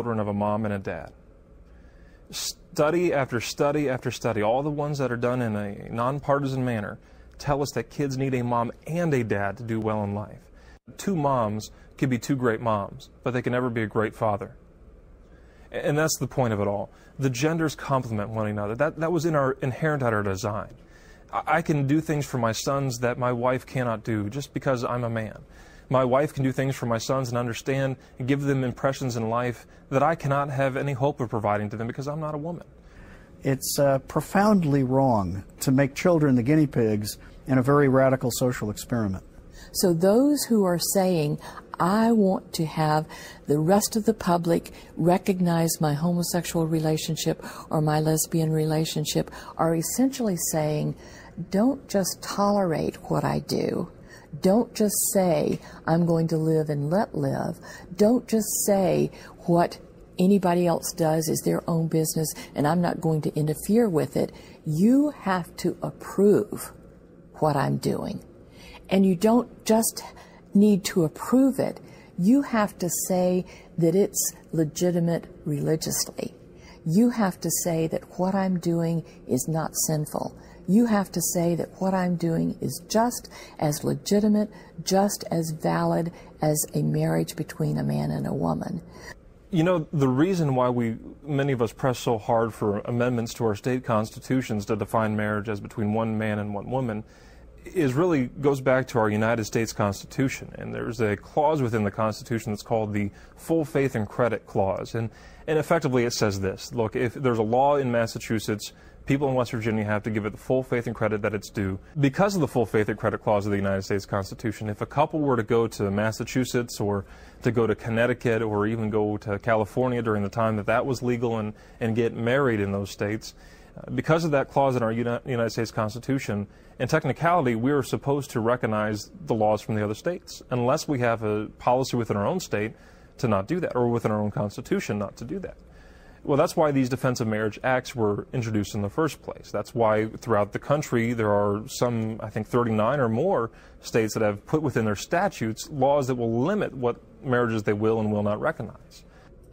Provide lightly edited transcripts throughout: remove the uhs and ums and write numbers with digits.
children of a mom and a dad. Study after study after study, all the ones that are done in a nonpartisan manner, tell us that kids need a mom and a dad to do well in life. Two moms can be two great moms, but they can never be a great father. And that's the point of it all. The genders complement one another. That was inherent at our design. I can do things for my sons that my wife cannot do just because I'm a man. My wife can do things for my sons and understand and give them impressions in life that I cannot have any hope of providing to them because I'm not a woman. It's profoundly wrong to make children the guinea pigs in a very radical social experiment. So those who are saying, I want to have the rest of the public recognize my homosexual relationship or my lesbian relationship, are essentially saying, don't just tolerate what I do. Don't just say, I'm going to live and let live. Don't just say what anybody else does is their own business and I'm not going to interfere with it. You have to approve what I'm doing. And you don't just need to approve it. You have to say that it's legitimate religiously. You have to say that what I'm doing is not sinful. You have to say that what I'm doing is just as legitimate, just as valid as a marriage between a man and a woman. You know, the reason why many of us press so hard for amendments to our state constitutions to define marriage as between one man and one woman goes back to our United States Constitution. And there's a clause within the Constitution that's called the full faith and credit clause. And effectively it says this: look, if there's a law in Massachusetts, people in West Virginia have to give it the full faith and credit that it's due. Because of the full faith and credit clause of the United States Constitution, if a couple were to go to Massachusetts or to go to Connecticut or even go to California during the time that was legal and get married in those states, because of that clause in our United States Constitution, in technicality, we are supposed to recognize the laws from the other states, unless we have a policy within our own state to not do that, or within our own Constitution not to do that. Well, that's why these Defense of Marriage Acts were introduced in the first place. That's why throughout the country there are some, I think 39 or more states that have put within their statutes laws that will limit what marriages they will and will not recognize.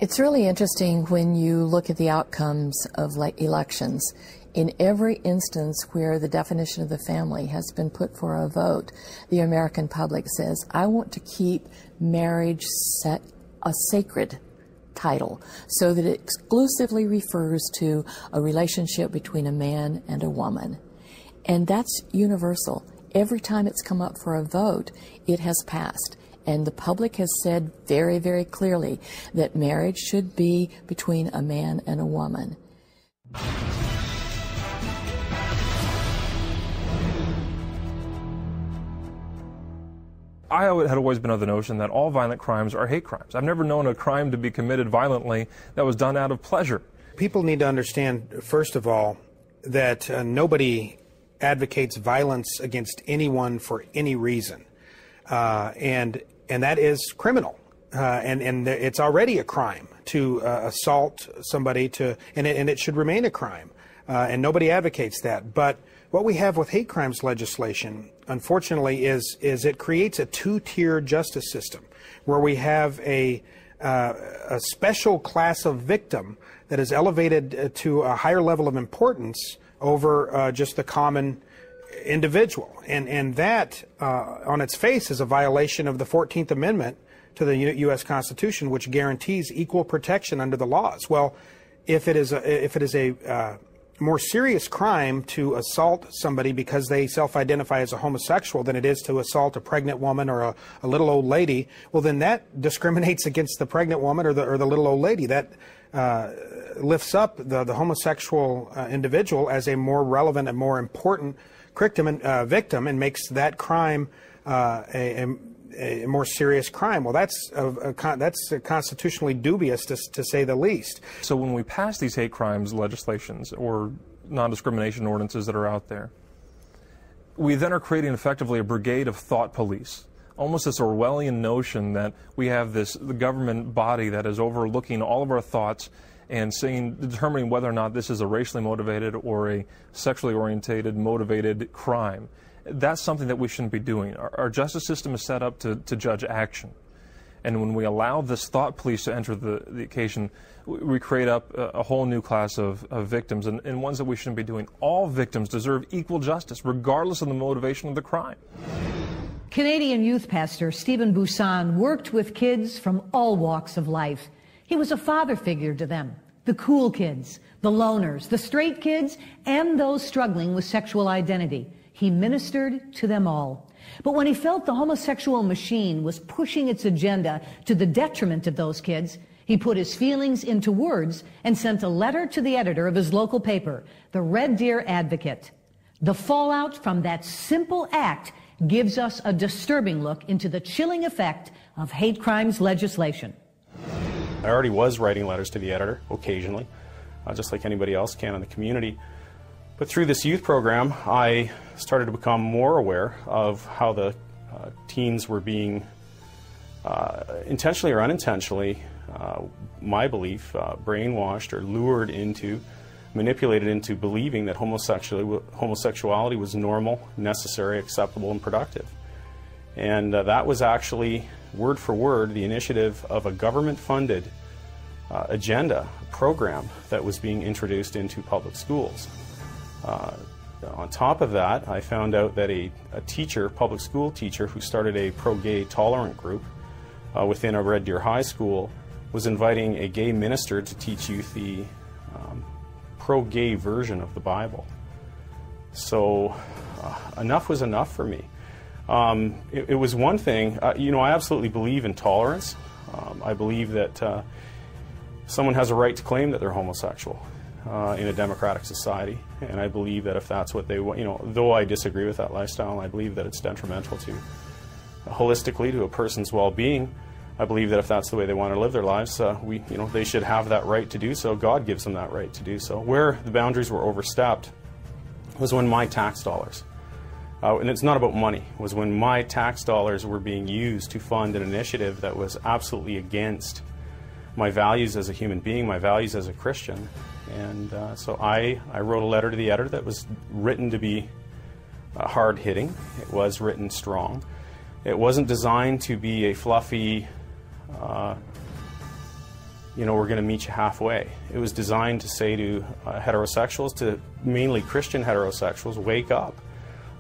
It's really interesting when you look at the outcomes of elections. In every instance where the definition of the family has been put for a vote, the American public says, I want to keep marriage a sacred title so that it exclusively refers to a relationship between a man and a woman. And that's universal. Every time it's come up for a vote, it has passed. And the public has said very, very clearly that marriage should be between a man and a woman. I had always been of the notion that all violent crimes are hate crimes. I've never known a crime to be committed violently that was done out of pleasure. People need to understand, first of all, that nobody advocates violence against anyone for any reason. And that is criminal. And it's already a crime to assault somebody, and it should remain a crime. And nobody advocates that. But what we have with hate crimes legislation, unfortunately, is it creates a two-tier justice system where we have a special class of victim that is elevated to a higher level of importance over just the common individual. And that, on its face, is a violation of the 14th Amendment to the U.S. Constitution, which guarantees equal protection under the laws. Well, if it is a more serious crime to assault somebody because they self-identify as a homosexual than it is to assault a pregnant woman or a little old lady, well, then that discriminates against the pregnant woman or the little old lady. That lifts up the homosexual individual as a more relevant and more important victim and makes that crime a more serious crime. Well, that's constitutionally dubious, to say the least. So when we pass these hate crimes legislations or non-discrimination ordinances that are out there, we then are creating effectively a brigade of thought police. Almost this Orwellian notion that we have the government body that is overlooking all of our thoughts and determining whether or not this is a racially motivated or a sexually orientated motivated crime. That's something that we shouldn't be doing. Our justice system is set up to judge action. And when we allow this thought police to enter the occasion, we create up a whole new class of victims, and ones that we shouldn't be doing. All victims deserve equal justice, regardless of the motivation of the crime. Canadian youth pastor Stephen Busan worked with kids from all walks of life. He was a father figure to them. The cool kids, the loners, the straight kids, and those struggling with sexual identity. He ministered to them all. But when he felt the homosexual machine was pushing its agenda to the detriment of those kids, he put his feelings into words and sent a letter to the editor of his local paper, the Red Deer Advocate. The fallout from that simple act gives us a disturbing look into the chilling effect of hate crimes legislation. I already was writing letters to the editor occasionally, just like anybody else can in the community. But through this youth program, I started to become more aware of how the teens were being intentionally or unintentionally, my belief, brainwashed or lured into, manipulated into believing that homosexuality was normal, necessary, acceptable, and productive. And that was actually, word for word, the initiative of a government-funded agenda program that was being introduced into public schools. On top of that, I found out that a teacher, public school teacher, who started a pro-gay tolerant group within a Red Deer High School, was inviting a gay minister to teach youth the pro-gay version of the Bible. So enough was enough for me. It was one thing, you know, I absolutely believe in tolerance. I believe that someone has a right to claim that they're homosexual in a democratic society, and I believe that if that's what they want, you know, though I disagree with that lifestyle, I believe that it's detrimental to, holistically, to a person's well-being. I believe that if that's the way they want to live their lives, they should have that right to do so. God gives them that right to do so. Where the boundaries were overstepped was when my tax dollars, and it's not about money, was when my tax dollars were being used to fund an initiative that was absolutely against my values as a human being, my values as a Christian. And so I wrote a letter to the editor that was written to be hard-hitting. It was written strong. It wasn't designed to be a fluffy, we're going to meet you halfway. It was designed to say to heterosexuals, to mainly Christian heterosexuals, wake up.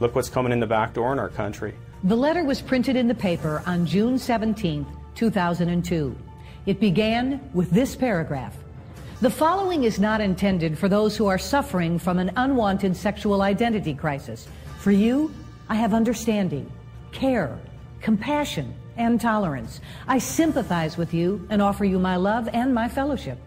Look what's coming in the back door in our country. The letter was printed in the paper on June 17, 2002. It began with this paragraph. The following is not intended for those who are suffering from an unwanted sexual identity crisis. For you, I have understanding, care, compassion, and tolerance. I sympathize with you and offer you my love and my fellowship.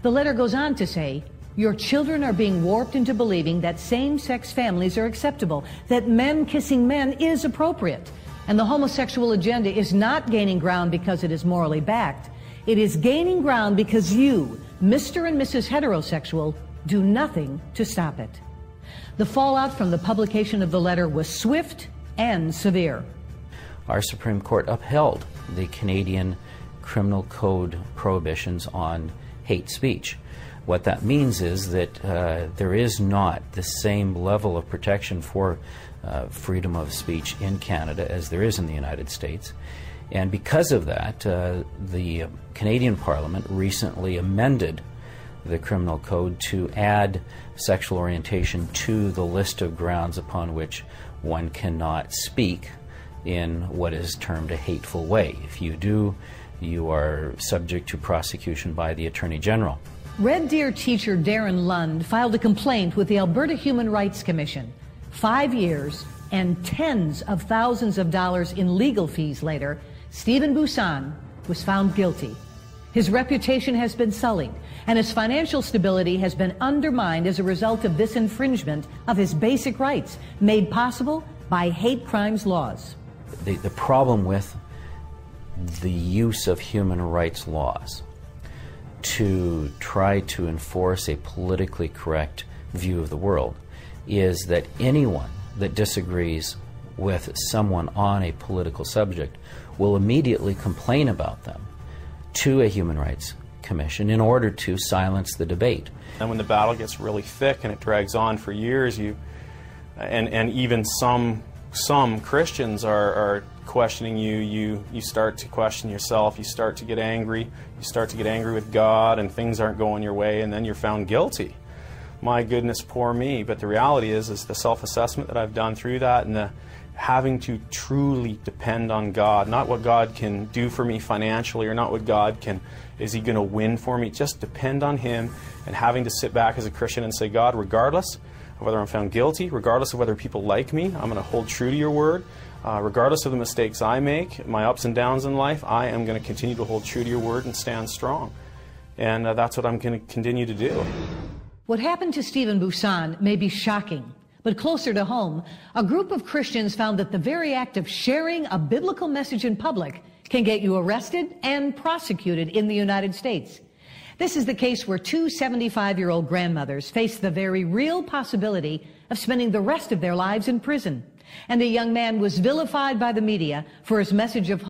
The letter goes on to say, your children are being warped into believing that same-sex families are acceptable, that men kissing men is appropriate, and the homosexual agenda is not gaining ground because it is morally backed. It is gaining ground because you, Mr. and Mrs. Heterosexual, do nothing to stop it. The fallout from the publication of the letter was swift and severe. Our Supreme Court upheld the Canadian Criminal Code prohibitions on hate speech. What that means is that there is not the same level of protection for freedom of speech in Canada as there is in the United States. And because of that, the Canadian Parliament recently amended the Criminal Code to add sexual orientation to the list of grounds upon which one cannot speak in what is termed a hateful way. If you do, you are subject to prosecution by the Attorney General. Red Deer teacher Darren Lund filed a complaint with the Alberta Human Rights Commission. 5 years and tens of thousands of dollars in legal fees later, Stephen Busan was found guilty. His reputation has been sullied, and his financial stability has been undermined as a result of this infringement of his basic rights, made possible by hate crimes laws. The problem with the use of human rights laws to try to enforce a politically correct view of the world is that anyone that disagrees with someone on a political subject will immediately complain about them to a Human Rights Commission in order to silence the debate. And when the battle gets really thick and it drags on for years, and even some some Christians are questioning you, you start to question yourself, you start to get angry, with God, and things aren't going your way, and then you're found guilty. My goodness, poor me. But the reality is the self-assessment that I've done through that, and the having to truly depend on God, not what God can do for me financially, or not what God can, is He going to win for me? Just depend on Him, and having to sit back as a Christian and say, God, regardless of whether I'm found guilty, regardless of whether people like me, I'm going to hold true to your word. Regardless of the mistakes I make, my ups and downs in life, I am going to continue to hold true to your word and stand strong. And that's what I'm going to continue to do. What happened to Stephen Busan may be shocking, but closer to home, a group of Christians found that the very act of sharing a biblical message in public can get you arrested and prosecuted in the United States. This is the case where two 75-year-old grandmothers face the very real possibility of spending the rest of their lives in prison. And a young man was vilified by the media for his message of